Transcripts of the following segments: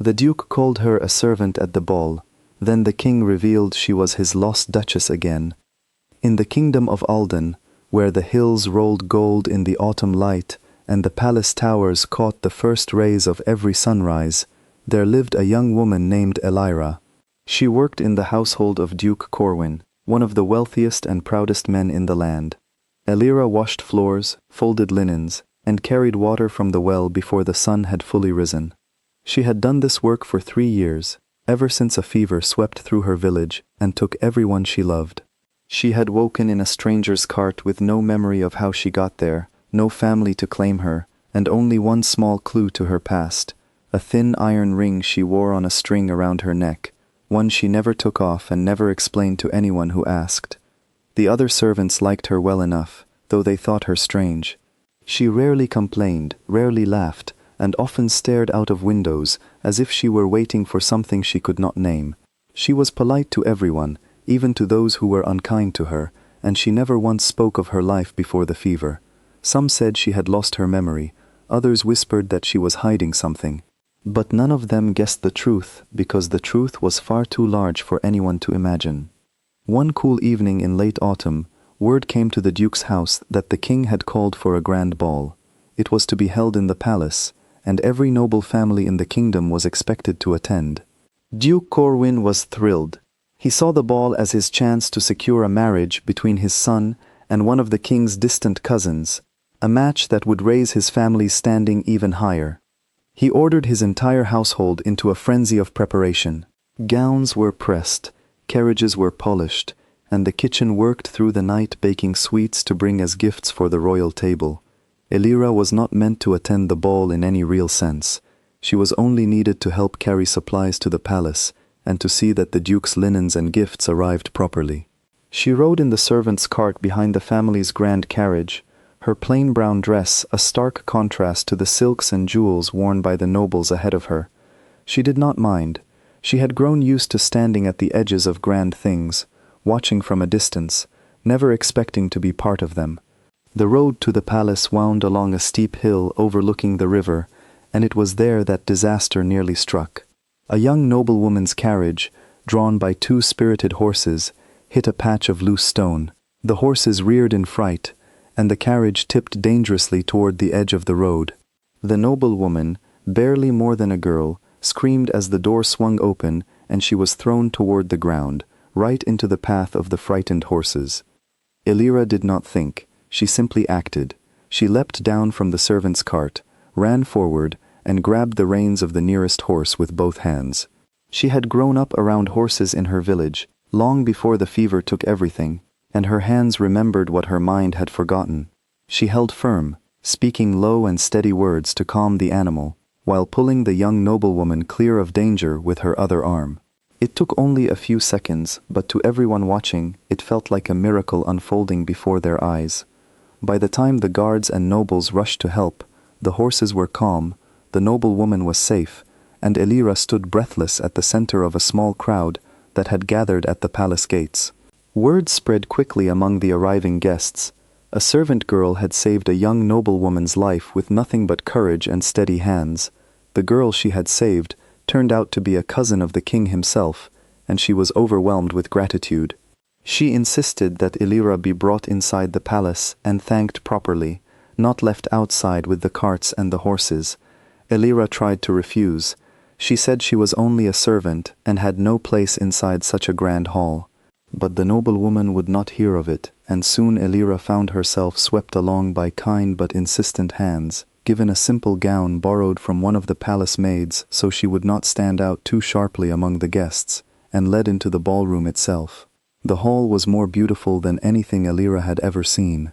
The Duke called her a servant at the ball. Then the king revealed she was his lost Duchess again. In the kingdom of Alden, where the hills rolled gold in the autumn light and the palace towers caught the first rays of every sunrise, there lived a young woman named Elira. She worked in the household of Duke Corwin, one of the wealthiest and proudest men in the land. Elira washed floors, folded linens, and carried water from the well before the sun had fully risen. She had done this work for 3 years, ever since a fever swept through her village and took everyone she loved. She had woken in a stranger's cart with no memory of how she got there, no family to claim her, and only one small clue to her past, a thin iron ring she wore on a string around her neck, one she never took off and never explained to anyone who asked. The other servants liked her well enough, though they thought her strange. She rarely complained, rarely laughed, and often stared out of windows as if she were waiting for something she could not name. She was polite to everyone, even to those who were unkind to her, and she never once spoke of her life before the fever. Some said she had lost her memory, others whispered that she was hiding something. But none of them guessed the truth, because the truth was far too large for anyone to imagine. One cool evening in late autumn, word came to the Duke's house that the king had called for a grand ball. It was to be held in the palace, and every noble family in the kingdom was expected to attend. Duke Corwin was thrilled. He saw the ball as his chance to secure a marriage between his son and one of the king's distant cousins, a match that would raise his family's standing even higher. He ordered his entire household into a frenzy of preparation. Gowns were pressed, carriages were polished, and the kitchen worked through the night baking sweets to bring as gifts for the royal table. Elira was not meant to attend the ball in any real sense. She was only needed to help carry supplies to the palace and to see that the Duke's linens and gifts arrived properly. She rode in the servant's cart behind the family's grand carriage, her plain brown dress a stark contrast to the silks and jewels worn by the nobles ahead of her. She did not mind. She had grown used to standing at the edges of grand things, watching from a distance, never expecting to be part of them. The road to the palace wound along a steep hill overlooking the river, and it was there that disaster nearly struck. A young noblewoman's carriage, drawn by 2 spirited horses, hit a patch of loose stone. The horses reared in fright, and the carriage tipped dangerously toward the edge of the road. The noblewoman, barely more than a girl, screamed as the door swung open and she was thrown toward the ground, right into the path of the frightened horses. Elira did not think. She simply acted. She leapt down from the servant's cart, ran forward, and grabbed the reins of the nearest horse with both hands. She had grown up around horses in her village, long before the fever took everything, and her hands remembered what her mind had forgotten. She held firm, speaking low and steady words to calm the animal, while pulling the young noblewoman clear of danger with her other arm. It took only a few seconds, but to everyone watching, it felt like a miracle unfolding before their eyes. By the time the guards and nobles rushed to help, the horses were calm, the noblewoman was safe, and Elira stood breathless at the center of a small crowd that had gathered at the palace gates. Word spread quickly among the arriving guests. A servant girl had saved a young noblewoman's life with nothing but courage and steady hands. The girl she had saved turned out to be a cousin of the king himself, and she was overwhelmed with gratitude. She insisted that Elira be brought inside the palace and thanked properly, not left outside with the carts and the horses. Elira tried to refuse. She said she was only a servant and had no place inside such a grand hall. But the noblewoman would not hear of it, and soon Elira found herself swept along by kind but insistent hands, given a simple gown borrowed from one of the palace maids so she would not stand out too sharply among the guests, and led into the ballroom itself. The hall was more beautiful than anything Elira had ever seen.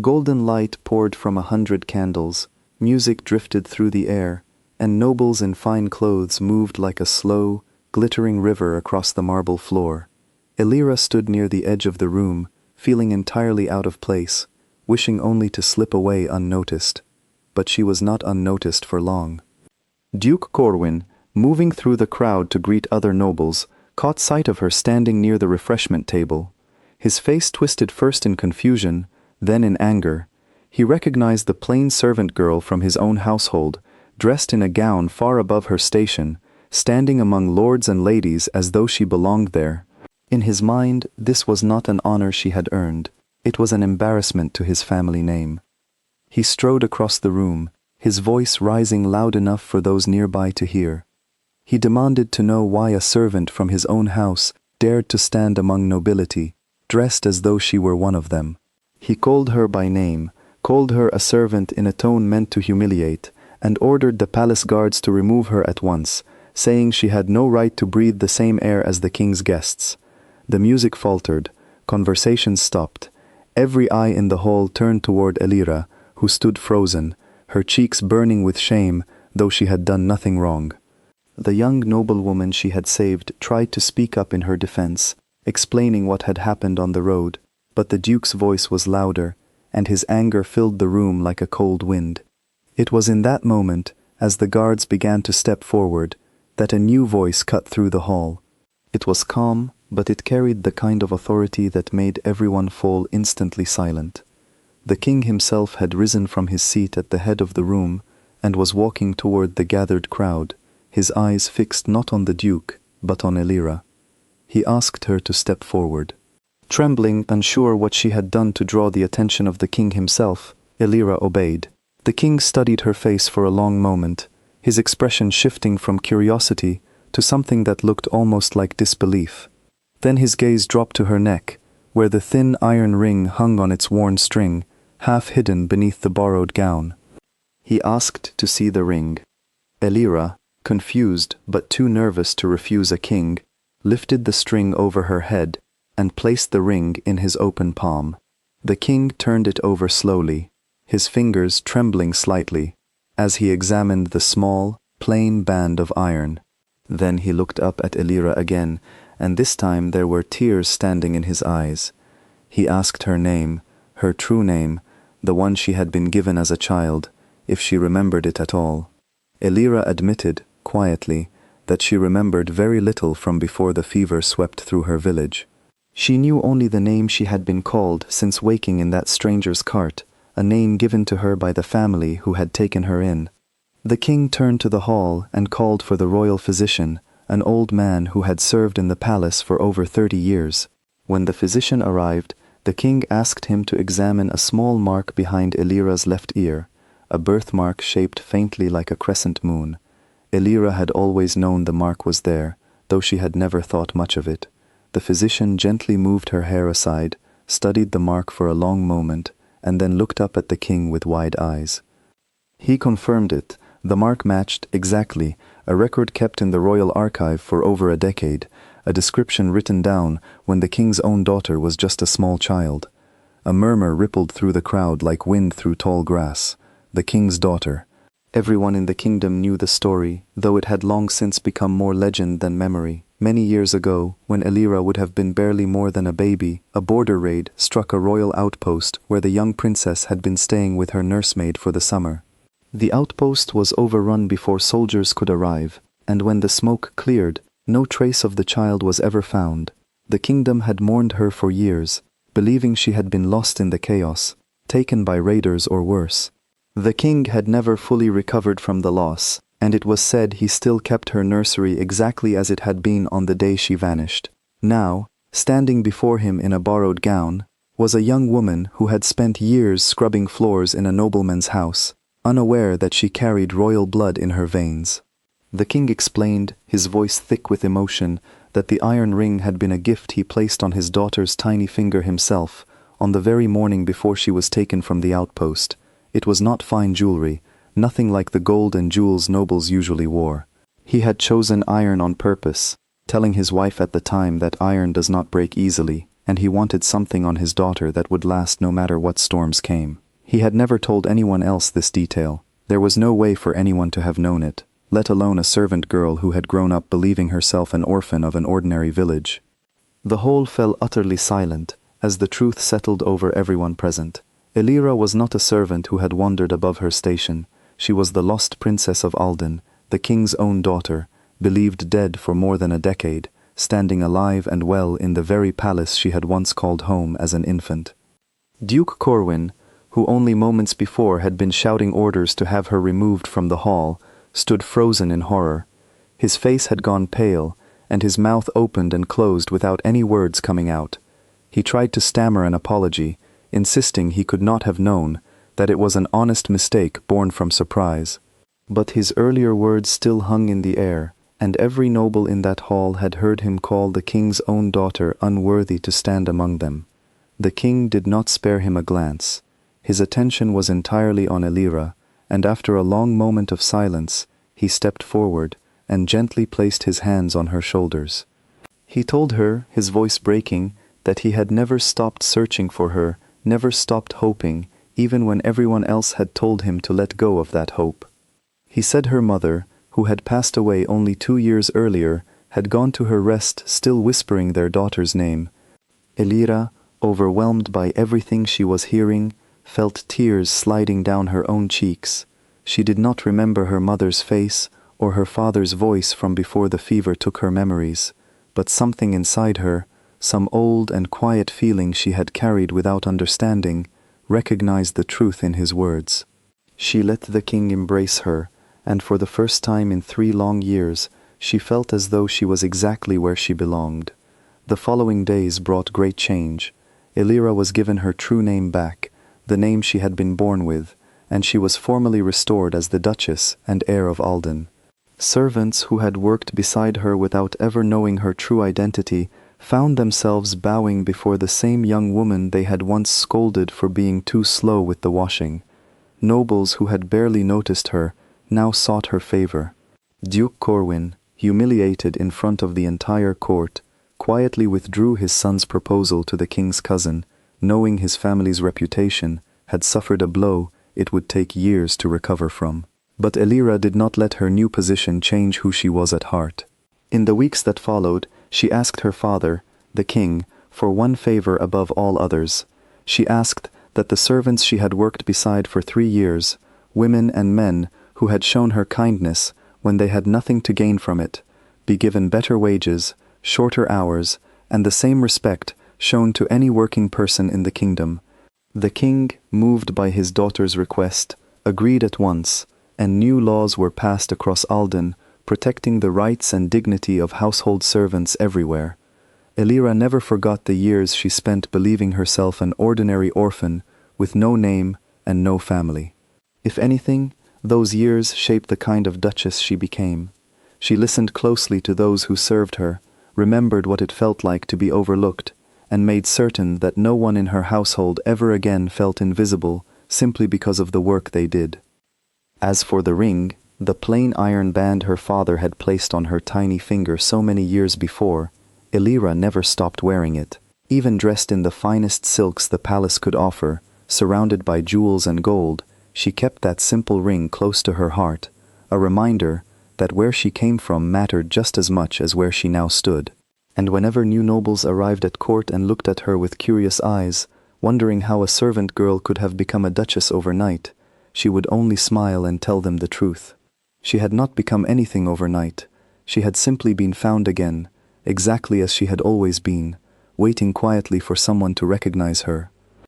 Golden light poured from 100 candles, music drifted through the air, and nobles in fine clothes moved like a slow, glittering river across the marble floor. Elira stood near the edge of the room, feeling entirely out of place, wishing only to slip away unnoticed. But she was not unnoticed for long. Duke Corwin, moving through the crowd to greet other nobles, caught sight of her standing near the refreshment table. His face twisted first in confusion, then in anger. He recognized the plain servant girl from his own household, dressed in a gown far above her station, standing among lords and ladies as though she belonged there. In his mind, this was not an honor she had earned. It was an embarrassment to his family name. He strode across the room, his voice rising loud enough for those nearby to hear. He demanded to know why a servant from his own house dared to stand among nobility, dressed as though she were one of them. He called her by name, called her a servant in a tone meant to humiliate, and ordered the palace guards to remove her at once, saying she had no right to breathe the same air as the king's guests. The music faltered, conversation stopped. Every eye in the hall turned toward Elira, who stood frozen, her cheeks burning with shame, though she had done nothing wrong. The young noblewoman she had saved tried to speak up in her defense, explaining what had happened on the road, but the duke's voice was louder, and his anger filled the room like a cold wind. It was in that moment, as the guards began to step forward, that a new voice cut through the hall. It was calm, but it carried the kind of authority that made everyone fall instantly silent. The king himself had risen from his seat at the head of the room and was walking toward the gathered crowd, his eyes fixed not on the duke, but on Elira. He asked her to step forward. Trembling, unsure what she had done to draw the attention of the king himself, Elira obeyed. The king studied her face for a long moment, his expression shifting from curiosity to something that looked almost like disbelief. Then his gaze dropped to her neck, where the thin iron ring hung on its worn string, half hidden beneath the borrowed gown. He asked to see the ring. Elira, confused but too nervous to refuse a king, lifted the string over her head and placed the ring in his open palm. The king turned it over slowly, his fingers trembling slightly, as he examined the small, plain band of iron. Then he looked up at Elira again, and this time there were tears standing in his eyes. He asked her name, her true name, the one she had been given as a child, if she remembered it at all. Elira admitted, quietly, that she remembered very little from before the fever swept through her village. She knew only the name she had been called since waking in that stranger's cart, a name given to her by the family who had taken her in. The king turned to the hall and called for the royal physician, an old man who had served in the palace for over 30 years. When the physician arrived, the king asked him to examine a small mark behind Elira's left ear, a birthmark shaped faintly like a crescent moon. Elira had always known the mark was there, though she had never thought much of it. The physician gently moved her hair aside, studied the mark for a long moment, and then looked up at the king with wide eyes. He confirmed it. The mark matched exactly, a record kept in the royal archive for over a decade, a description written down when the king's own daughter was just a small child. A murmur rippled through the crowd like wind through tall grass. The king's daughter. Everyone in the kingdom knew the story, though it had long since become more legend than memory. Many years ago, when Elira would have been barely more than a baby, a border raid struck a royal outpost where the young princess had been staying with her nursemaid for the summer. The outpost was overrun before soldiers could arrive, and when the smoke cleared, no trace of the child was ever found. The kingdom had mourned her for years, believing she had been lost in the chaos, taken by raiders or worse. The king had never fully recovered from the loss, and it was said he still kept her nursery exactly as it had been on the day she vanished. Now, standing before him in a borrowed gown, was a young woman who had spent years scrubbing floors in a nobleman's house, unaware that she carried royal blood in her veins. The king explained, his voice thick with emotion, that the iron ring had been a gift he placed on his daughter's tiny finger himself, on the very morning before she was taken from the outpost. It was not fine jewelry, nothing like the gold and jewels nobles usually wore. He had chosen iron on purpose, telling his wife at the time that iron does not break easily, and he wanted something on his daughter that would last no matter what storms came. He had never told anyone else this detail. There was no way for anyone to have known it, let alone a servant girl who had grown up believing herself an orphan of an ordinary village. The whole fell utterly silent, as the truth settled over everyone present. Elira was not a servant who had wandered above her station. She was the lost princess of Alden, the king's own daughter, believed dead for more than a decade, standing alive and well in the very palace she had once called home as an infant. Duke Corwin, who only moments before had been shouting orders to have her removed from the hall, stood frozen in horror. His face had gone pale, and his mouth opened and closed without any words coming out. He tried to stammer an apology, insisting he could not have known, that it was an honest mistake born from surprise. But his earlier words still hung in the air, and every noble in that hall had heard him call the king's own daughter unworthy to stand among them. The king did not spare him a glance. His attention was entirely on Elira, and after a long moment of silence, he stepped forward and gently placed his hands on her shoulders. He told her, his voice breaking, that he had never stopped searching for her, never stopped hoping, even when everyone else had told him to let go of that hope. He said her mother, who had passed away only 2 years earlier, had gone to her rest still whispering their daughter's name. Elira, overwhelmed by everything she was hearing, felt tears sliding down her own cheeks. She did not remember her mother's face or her father's voice from before the fever took her memories, but something inside her, some old and quiet feeling she had carried without understanding, recognized the truth in his words. She let the king embrace her, and for the first time in 3 long years, she felt as though she was exactly where she belonged. The following days brought great change. Elira was given her true name back, the name she had been born with, and she was formally restored as the Duchess and heir of Alden. Servants who had worked beside her without ever knowing her true identity found themselves bowing before the same young woman they had once scolded for being too slow with the washing. Nobles who had barely noticed her now sought her favor. Duke Corwin, humiliated in front of the entire court, quietly withdrew his son's proposal to the king's cousin, knowing his family's reputation had suffered a blow it would take years to recover from. But Elira did not let her new position change who she was at heart. In the weeks that followed, she asked her father, the king, for one favor above all others. She asked that the servants she had worked beside for 3 years, women and men who had shown her kindness when they had nothing to gain from it, be given better wages, shorter hours, and the same respect shown to any working person in the kingdom. The king, moved by his daughter's request, agreed at once, and new laws were passed across Alden, protecting the rights and dignity of household servants everywhere. Elira never forgot the years she spent believing herself an ordinary orphan with no name and no family. If anything, those years shaped the kind of duchess she became. She listened closely to those who served her, remembered what it felt like to be overlooked, and made certain that no one in her household ever again felt invisible simply because of the work they did. As for the ring, the plain iron band her father had placed on her tiny finger so many years before, Elira never stopped wearing it. Even dressed in the finest silks the palace could offer, surrounded by jewels and gold, she kept that simple ring close to her heart, a reminder that where she came from mattered just as much as where she now stood. And whenever new nobles arrived at court and looked at her with curious eyes, wondering how a servant girl could have become a duchess overnight, she would only smile and tell them the truth. She had not become anything overnight. She had simply been found again, exactly as she had always been, waiting quietly for someone to recognize her.